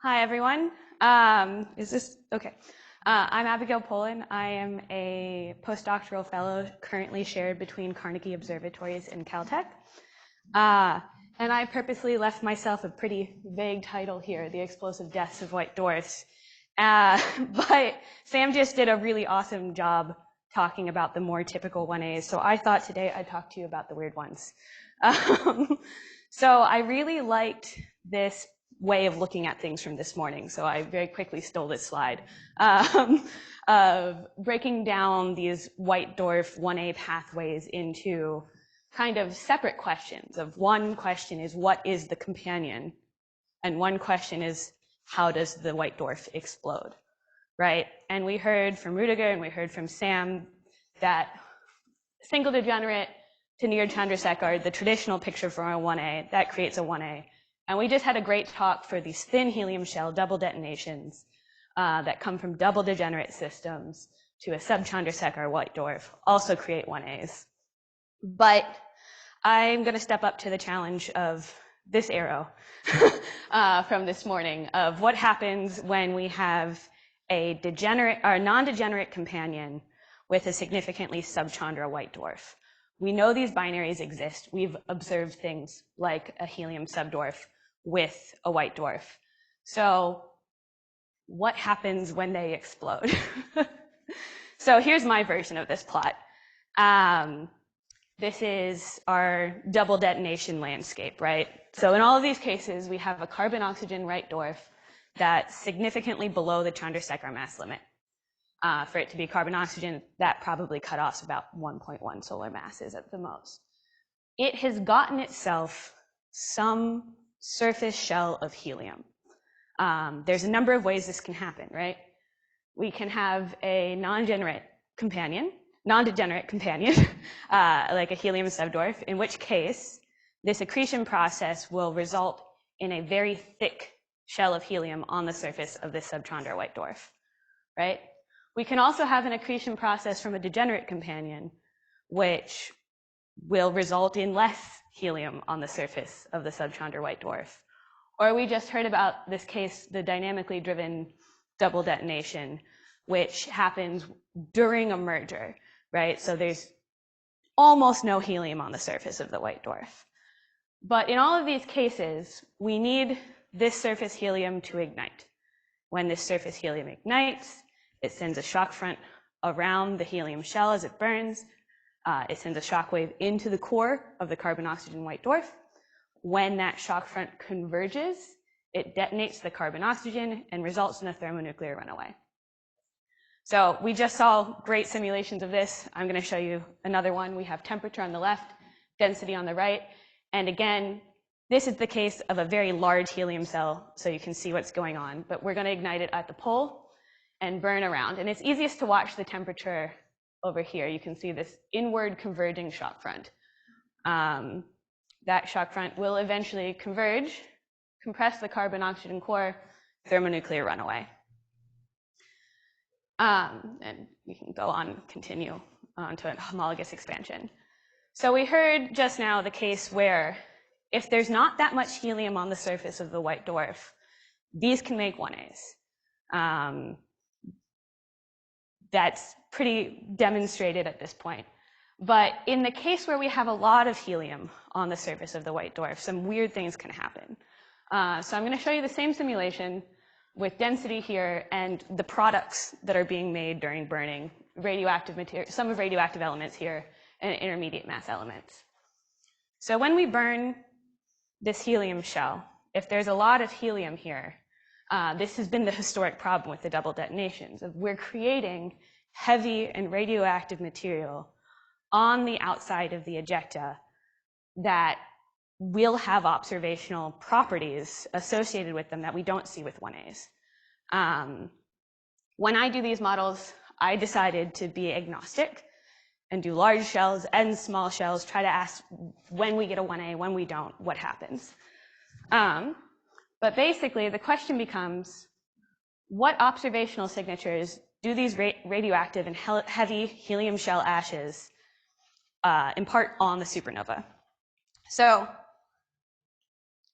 Hi, everyone. Is this okay? I'm Abigail Polin. I am a postdoctoral fellow currently shared between Carnegie Observatories and Caltech. And I purposely left myself a pretty vague title here, The Explosive Deaths of White Dwarfs. But Sam just did a really awesome job talking about the more typical 1As, so I thought today I'd talk to you about the weird ones. So I really liked this way of looking at things from this morning, so I very quickly stole this slide of breaking down these white dwarf 1A pathways into kind of separate questions. Of one question is, what is the companion? And one question is, how does the white dwarf explode, right? And we heard from Rudiger and we heard from Sam that single degenerate to near Chandrasekhar, the traditional picture for a 1A, that creates a 1A. And we just had a great talk for these thin helium shell double detonations that come from double degenerate systems to a sub-Chandrasekhar white dwarf, also create 1As. But I'm going to step up to the challenge of this arrow from this morning of what happens when we have a degenerate or non-degenerate companion with a significantly sub-Chandra white dwarf. We know these binaries exist. We've observed things like a helium subdwarf with a white dwarf. So what happens when they explode? So here's my version of this plot. This is our double detonation landscape, right? So in all of these cases, we have a carbon-oxygen white dwarf that's significantly below the Chandrasekhar mass limit. For it to be carbon-oxygen, that probably cut off about 1.1 solar masses at the most. It has gotten itself some surface shell of helium. There's a number of ways this can happen, right? We can have a non-degenerate companion, like a helium subdwarf, in which case this accretion process will result in a very thick shell of helium on the surface of this sub-Chandra white dwarf, right? We can also have an accretion process from a degenerate companion, which will result in less helium on the surface of the sub-Chandra white dwarf. Or we just heard about this case, the dynamically driven double detonation, which happens during a merger, right? So there's almost no helium on the surface of the white dwarf. But in all of these cases, we need this surface helium to ignite. When this surface helium ignites, it sends a shock front around the helium shell as it burns. It sends a shock wave into the core of the carbon-oxygen white dwarf. When that shock front converges, it detonates the carbon-oxygen and results in a thermonuclear runaway. So we just saw great simulations of this. I'm going to show you another one. We have temperature on the left, density on the right. And again, this is the case of a very large helium cell, so you can see what's going on. But we're going to ignite it at the pole and burn around. And it's easiest to watch the temperature over here. You can see this inward converging shock front. That shock front will eventually converge, compress the carbon-oxygen core, thermonuclear runaway. And we can go on, continue on to a homologous expansion. So we heard just now the case where if there's not that much helium on the surface of the white dwarf, these can make 1As. That's pretty demonstrated at this point. But in the case where we have a lot of helium on the surface of the white dwarf, some weird things can happen. So I'm going to show you the same simulation with density here and the products that are being made during burning, radioactive material, some of radioactive elements here, and intermediate mass elements. So when we burn this helium shell, if there's a lot of helium here, this has been the historic problem with the double detonations, of we're creating heavy and radioactive material on the outside of the ejecta that will have observational properties associated with them that we don't see with 1As. When I do these models, I decided to be agnostic and do large shells and small shells, try to ask when we get a 1A, when we don't, what happens. But basically, the question becomes, what observational signatures do these radioactive and heavy helium shell ashes impart on the supernova? So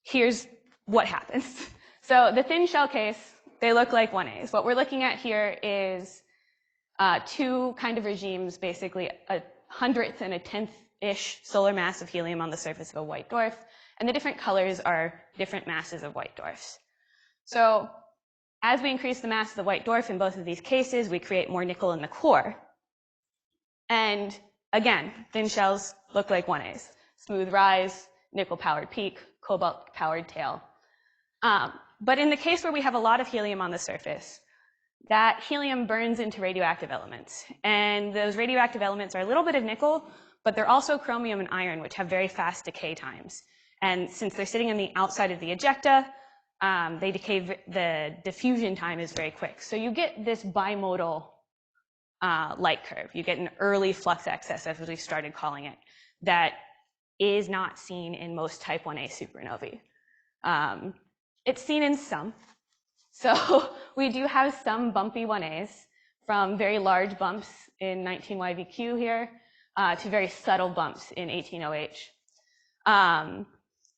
here's what happens. So the thin shell case, they look like 1As. What we're looking at here is two kind of regimes, basically a 100th and a 10th-ish solar mass of helium on the surface of a white dwarf, and the different colors are different masses of white dwarfs. So as we increase the mass of the white dwarf in both of these cases, we create more nickel in the core. And again, thin shells look like 1As. Smooth rise, nickel-powered peak, cobalt-powered tail. But in the case where we have a lot of helium on the surface, that helium burns into radioactive elements. And those radioactive elements are a little bit of nickel, but they're also chromium and iron, which have very fast decay times. And since they're sitting on the outside of the ejecta, they decay, the diffusion time is very quick. So you get this bimodal light curve. You get an early flux excess, as we started calling it, that is not seen in most type 1a supernovae. It's seen in some. So we do have some bumpy 1As, from very large bumps in 19 YVQ here to very subtle bumps in 18OH.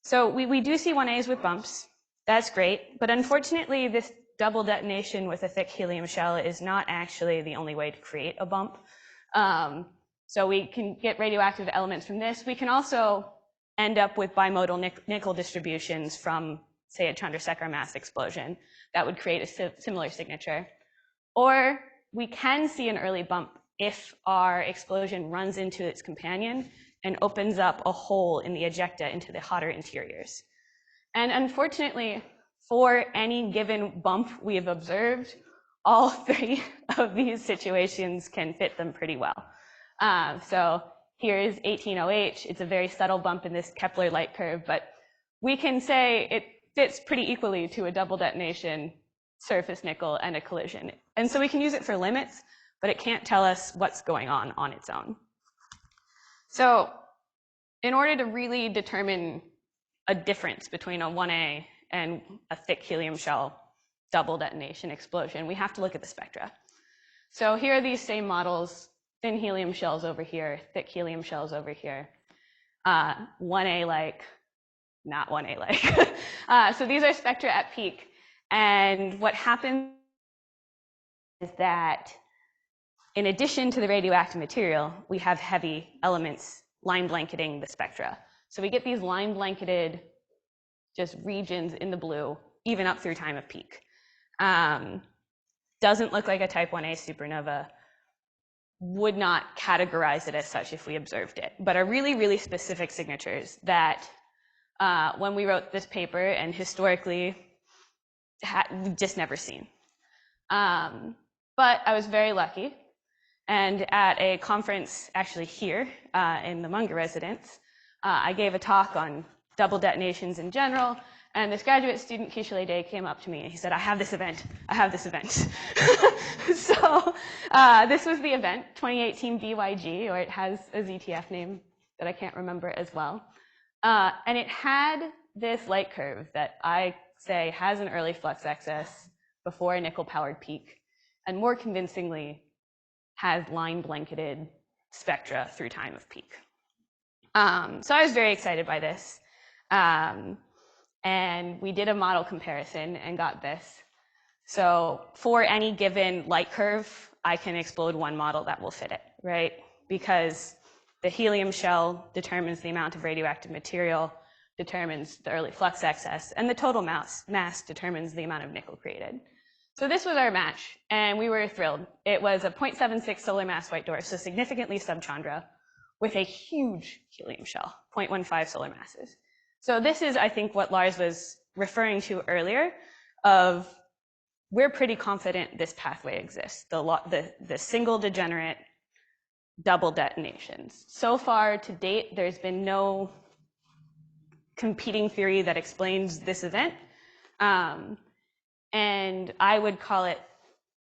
So we do see 1As with bumps. That's great. But unfortunately, this double detonation with a thick helium shell is not actually the only way to create a bump. So we can get radioactive elements from this. We can also end up with bimodal nickel distributions from, say, a Chandrasekhar mass explosion that would create a similar signature. Or we can see an early bump if our explosion runs into its companion and opens up a hole in the ejecta into the hotter interiors. And unfortunately, for any given bump we have observed, all three of these situations can fit them pretty well. So here is 18OH. It's a very subtle bump in this Kepler light curve, but we can say it fits pretty equally to a double detonation, surface nickel, and a collision. And so we can use it for limits, but it can't tell us what's going on its own. So in order to really determine a difference between a 1A and a thick helium shell double detonation explosion, we have to look at the spectra. So here are these same models, thin helium shells over here, thick helium shells over here, 1A-like, not 1A-like. So these are spectra at peak. And what happens is that in addition to the radioactive material, we have heavy elements line blanketing the spectra. So we get these line blanketed just regions in the blue, even up through time of peak. Doesn't look like a type 1A supernova. Would not categorize it as such if we observed it, but are really, really specific signatures that when we wrote this paper and historically we've just never seen. But I was very lucky, and at a conference actually here in the Munger residence, I gave a talk on double detonations in general, and this graduate student, Kishore Day, came up to me and he said, I have this event. So this was the event, 2018 BYG, or it has a ZTF name that I can't remember as well. And it had this light curve that I say has an early flux excess before a nickel-powered peak, and more convincingly has line blanketed spectra through time of peak. So I was very excited by this. And we did a model comparison and got this. So for any given light curve, I can explode one model that will fit it, right? Because the helium shell determines the amount of radioactive material, determines the early flux excess, and the total mass determines the amount of nickel created. So this was our match, and we were thrilled. It was a 0.76 solar mass white dwarf, so significantly subchandra, with a huge helium shell, 0.15 solar masses. So this is, I think, what Lars was referring to earlier, of we're pretty confident this pathway exists, the single degenerate double detonations. So far to date, there's been no competing theory that explains this event. And I would call it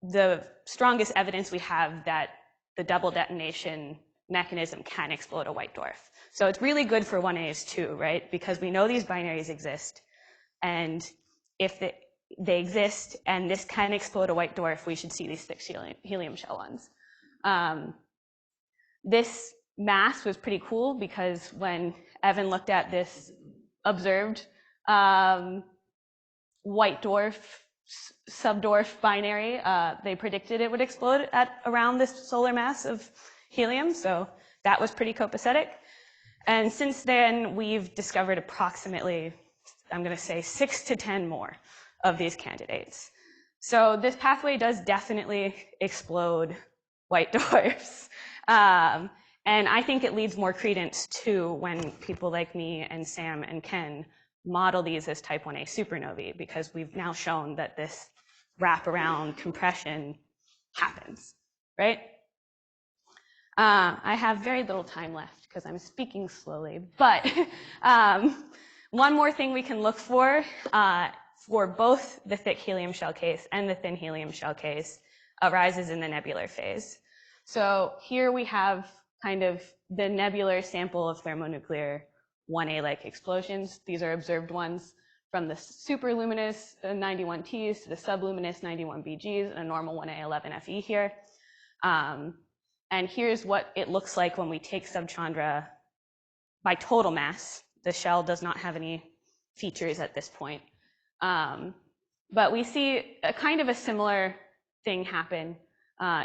the strongest evidence we have that the double detonation mechanism can explode a white dwarf. So it's really good for 1As too, right? Because we know these binaries exist. And if they exist and this can explode a white dwarf, we should see these 6 helium shell ones. This mass was pretty cool because when Evan looked at this observed white dwarf, subdwarf binary, they predicted it would explode at around this solar mass of helium, so that was pretty copacetic. And since then, we've discovered approximately, I'm going to say, 6 to 10 more of these candidates. So this pathway does definitely explode white dwarfs. And I think it leads more credence to when people like me and Sam and Ken model these as type 1a supernovae, because we've now shown that this wraparound compression happens, right? I have very little time left because I'm speaking slowly, but one more thing we can look for both the thick helium shell case and the thin helium shell case arises in the nebular phase. So here we have kind of the nebular sample of thermonuclear 1A-like explosions. These are observed ones from the superluminous 91Ts to the subluminous 91BGs and a normal 1A 11Fe here. And here's what it looks like when we take subchandra by total mass. The shell does not have any features at this point. But we see a kind of a similar thing happen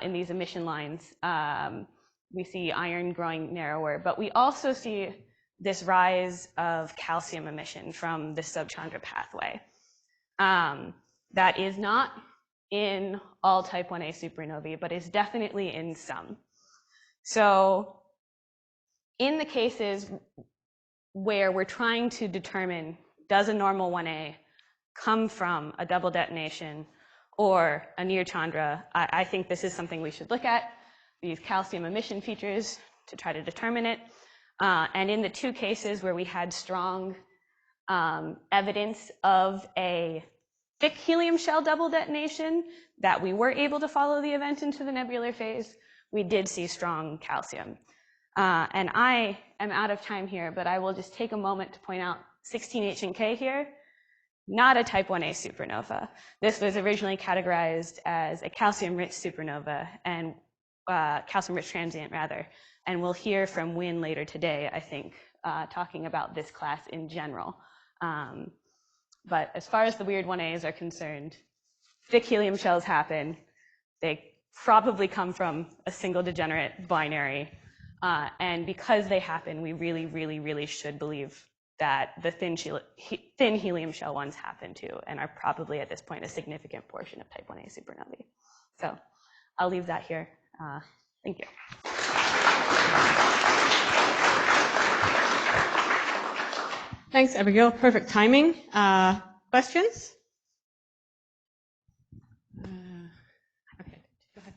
in these emission lines. We see iron growing narrower, but we also see this rise of calcium emission from the subchandra pathway. That is not in all type 1a supernovae, but is definitely in some. So in the cases where we're trying to determine, does a normal 1a come from a double detonation or a near chandra, I think this is something we should look at, these calcium emission features, to try to determine it. And in the two cases where we had strong evidence of a thick helium shell double detonation, that we were able to follow the event into the nebular phase, we did see strong calcium. And I am out of time here, but I will just take a moment to point out 16H and K here, not a type 1a supernova. This was originally categorized as a calcium-rich supernova, and calcium-rich transient rather. And we'll hear from Wynn later today, I think, talking about this class in general. But as far as the weird 1As are concerned, thick helium shells happen. They probably come from a single degenerate binary. And because they happen, we really, really, really should believe that the thin helium shell ones happen too, and are probably at this point a significant portion of type 1a supernovae. So I'll leave that here. Thank you. Thanks, Abigail. Perfect timing. Questions? Okay, go ahead.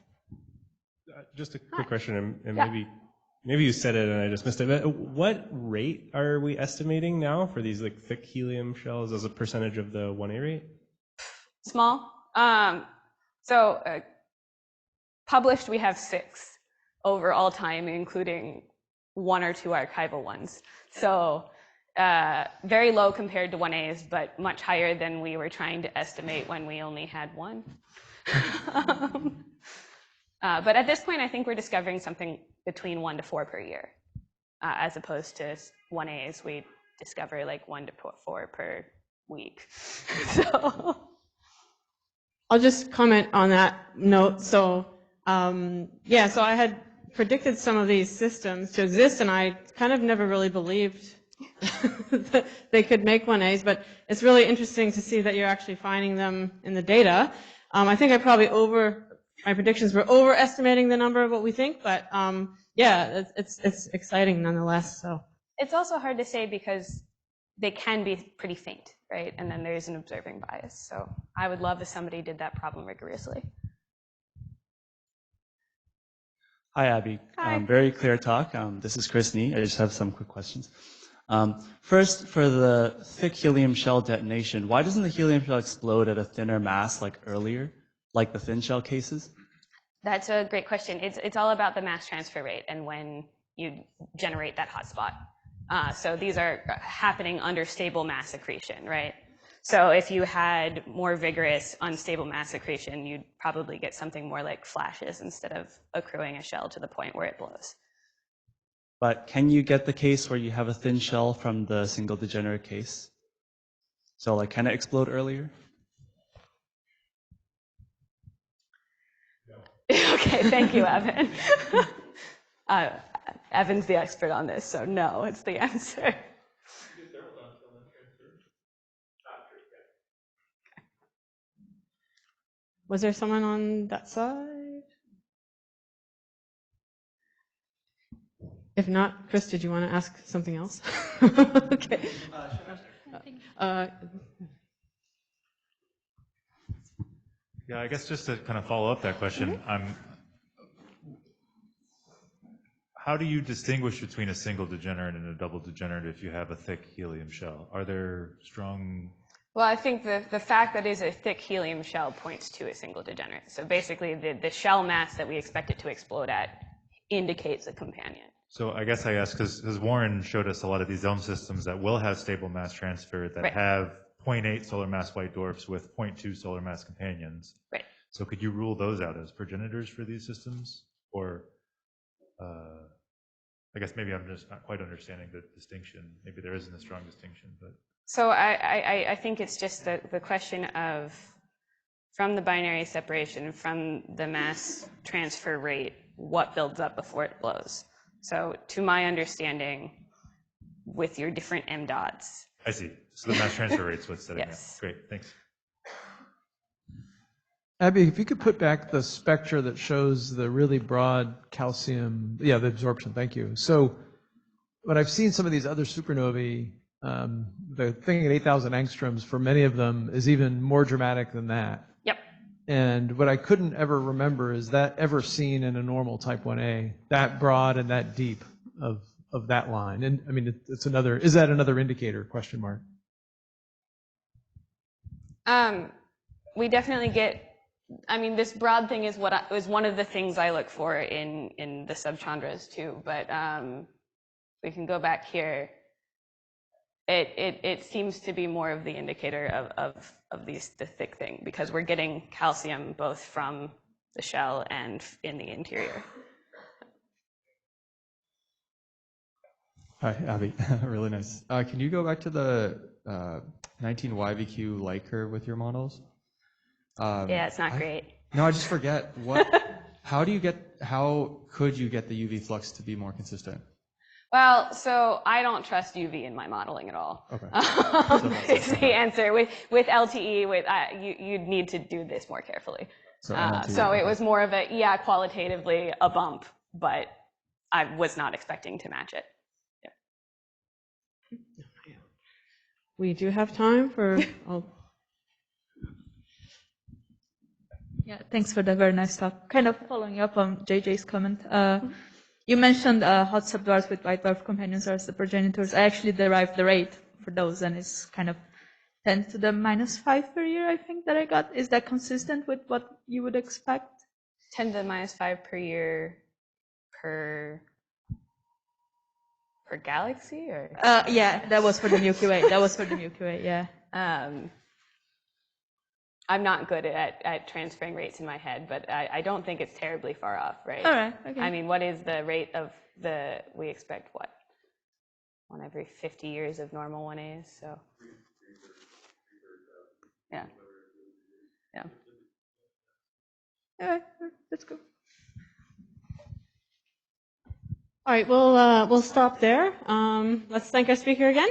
Just a quick question, and maybe you said it and I just missed it. But what rate are we estimating now for these like thick helium shells as a percentage of the 1A rate? Small. Published, we have 6 over all time, including 1 or 2 archival ones. So very low compared to 1As, but much higher than we were trying to estimate when we only had 1. But at this point, I think we're discovering something between 1 to 4 per year, as opposed to 1As, we discover like 1 to 4 per week. So I'll just comment on that note. So yeah, so I had predicted some of these systems to exist, and I kind of never really believed that they could make 1As, but it's really interesting to see that you're actually finding them in the data. I think my predictions were overestimating the number of what we think, but yeah, it's exciting nonetheless. So it's also hard to say because they can be pretty faint, right? And then there's an observing bias. So I would love if somebody did that problem rigorously. Hi, Abby. Hi. Very clear talk. This is Chris Nee. I just have some quick questions. First, for the thick helium shell detonation, why doesn't the helium shell explode at a thinner mass like earlier, like the thin shell cases? That's a great question. It's all about the mass transfer rate and when you generate that hotspot. So these are happening under stable mass accretion, right? So if you had more vigorous, unstable mass accretion, you'd probably get something more like flashes instead of accruing a shell to the point where it blows. But can you get the case where you have a thin shell from the single degenerate case? So like, can it explode earlier? Okay, thank you, Evan. Evan's the expert on this, so no, it's the answer. Was there someone on that side? If not, Chris, did you want to ask something else? Okay. Yeah, I guess just to kind of follow up that question, how do you distinguish between a single degenerate and a double degenerate if you have a thick helium shell? Are there strong... Well, I think the fact that it's a thick helium shell points to a single degenerate. So basically, the shell mass that we expect it to explode at indicates a companion. So I guess I asked because Warren showed us a lot of these dome systems that will have stable mass transfer that Right. have 0.8 solar mass white dwarfs with 0.2 solar mass companions. Right. So could you rule those out as progenitors for these systems? Or I guess maybe I'm just not quite understanding the distinction. Maybe there isn't a strong distinction, but. So I think it's just the question of, from the binary separation, from the mass transfer rate, what builds up before it blows. So to my understanding, with your different M dots. I see. So the mass transfer rate's what's setting Yes. that. Great, thanks. Abby, if you could put back the spectra that shows the really broad calcium, the absorption, thank you. So when I've seen some of these other supernovae, the thing at 8,000 angstroms for many of them is even more dramatic than that. Yep. And what I couldn't ever remember is that ever seen in a normal type 1A, that broad and that deep of that line. And I mean, it's another, is that another indicator, question mark? We definitely get, I mean, this broad thing is is one of the things I look for in the subchandras too, but we can go back here. It seems to be more of the indicator of the thick thing, because we're getting calcium both from the shell and in the interior. Hi, Abby. Really nice. Can you go back to the 19 YVQ light curve with your models? Yeah, it's not great. No, I just forget what. How could you get the UV flux to be more consistent? Well, so I don't trust UV in my modeling at all. Okay. It's the answer. With LTE, you'd need to do this more carefully. So It was more of a, qualitatively a bump, but I was not expecting to match it. Yeah. We do have time for... Yeah, thanks for the very nice talk. Kind of following up on JJ's comment. You mentioned hot subdwarfs with white dwarf companions as the progenitors. I actually derived the rate for those, and it's kind of 10 to the -5 per year, I think, that I got. Is that consistent with what you would expect? 10 to the -5 per year per galaxy, or? Yeah, that was for the Milky Way. That was for the Milky Way, yeah. I'm not good at transferring rates in my head, but I don't think it's terribly far off, right? All right, okay. I mean, what is the rate of we expect what? 1 every 50 years of normal 1As, so. Yeah. Yeah. All right, let's go. All right, we'll stop there. Let's thank our speaker again.